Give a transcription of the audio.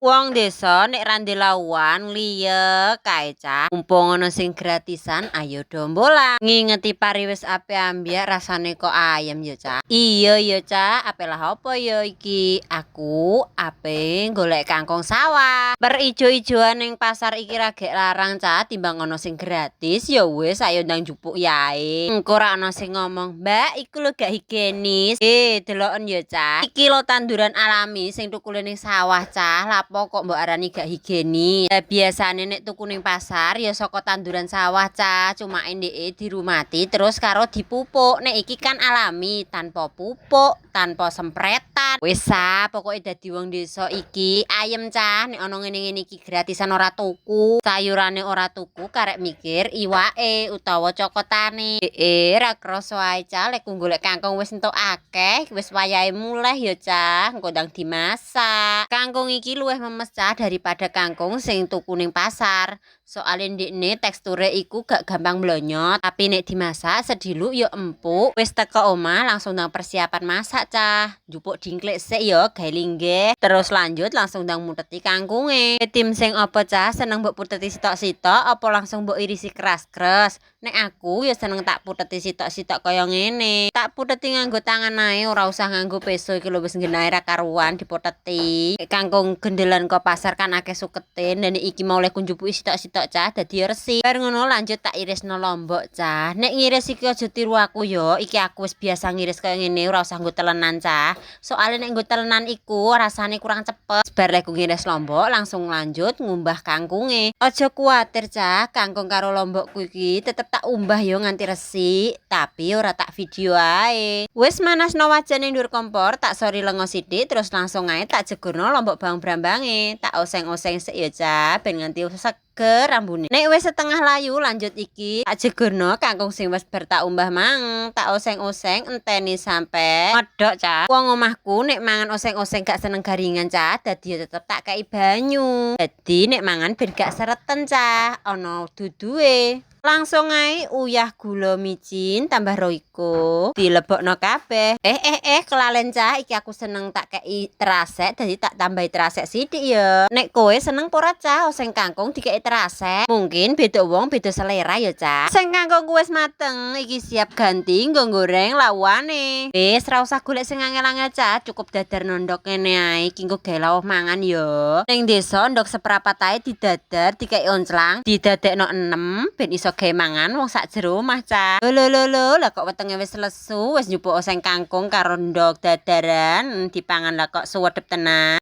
Wong desa nek rande lawan liya kae cah. Mumpung ana sing gratisan, ayo dombolan. Ngingeti pariwis ape ambyek rasane kok ayem ya cah. Iya ya cah, ape lah apa ya iki? Aku ape golek kangkung sawah. Perijo-ijoan ning pasar iki ra gek larang cah, timbang ana sing gratis ya wis ayo ndang jupuk yae. Engko ra ana sing ngomong, "Mbak, iku lho gak higienis." Deloken ya cah. Iki lho tanduran alami sing tukule ning sawah cah. Lapo kok mbok arani gak higienis? Biasane nek tuku ning pasar ya saka tanduran sawah cah. Cuma ndeke dirumati terus karo dipupuk. Nek iki kan alami, tanpa pupuk, tanpa sempretan. Wis pokoke dadi wong desa iki ayem cah. Nek ana ngene-ngene iki gratisan ora tuku, sayurane ora tuku, karek mikir iwake utawa cokotane. Ra krasa ae cah lek golek kangkung wis entuk akeh, wis wayahe mulih ya cah, engko ndang dimasak. Kangkung iki luwih memes cah daripada kangkung sing tuku ning pasar. Soale ndekne teksture iku gak gampang blonyot, tapi nek dimasak sediluk ya empuk. Wis teko omah langsung ndang persiapan masak cah. Njupuk dingklik sik ya gawe linggih, terus lanjut langsung ndang muteti kangkunge. Tim sing apa cah seneng mbok puteti sitok-sitok apa langsung mbok irisi keras-keras? Nek aku ya seneng tak puteti sitok-sitok kaya ngene. Tak puteti nganggo tangan ae, ora usah nganggo peso iki lho wis nggenahe ra karuan diputeti. Kangkung gendelan kok pasar kan akeh sukete, dan iki mau oleh kunjupuki sitok-sitok cah dadi resik. Bar ngono lanjut tak irisno lombok cah. Nek ngiris iki aja tiru aku yo, iki aku wis biasa ngiris kaya ngene, ora usah nggo telenan cah. Soale nek nggo telenan iku rasane kurang cepet. Bar lek ngiris lombok langsung lanjut ngumbah kangkunge. Aja kuwatir cah, kangkung karo lombokku iki tetep tak umbah yo nganti resik, tapi ora tak video ae. Wis manasno wajan ning ndur kompor, tak sori lengo sithik terus langsung ae tak jegurno lombok bawang brambange. Tak oseng-oseng sik ya cah ben nganti seger rambune. Nek wis setengah layu lanjut iki tak jegurno kangkung sing wis bar tak umbah mang, tak oseng-oseng enteni sampe medhok cah. Wong omahku nek mangan oseng-oseng gak seneng garingan cah, dadi tetep tak kei banyu. Dadi nek mangan ben gak sereten cah, ana duduhe. Langsung ae uyah gula micin tambah roiko, dilebokno kabeh. Kelalen cah, iki aku seneng tak kei terasek dadi tak tambahi terasek sithik ya. Nek kowe seneng ora cah oseng kangkung dikei terasek? Mungkin beda wong beda selera ya cah. Sing kangkungku wis mateng, iki siap ganti nggo goreng lawane. Wis ra usah golek sing angel-angel cah, cukup dadar nondok ngene ae iki nggo gawe lawuh mangan ya. Ning desa ndok seprapat ae didadar dikei onclang, didadekno 6 ben iso gawe mangan wong sak jero omah cah. Lho lah kok wetenge wis lesu, wis njupuk oseng kangkung karo ndok dadaran dipangan lah kok suwedep tenan.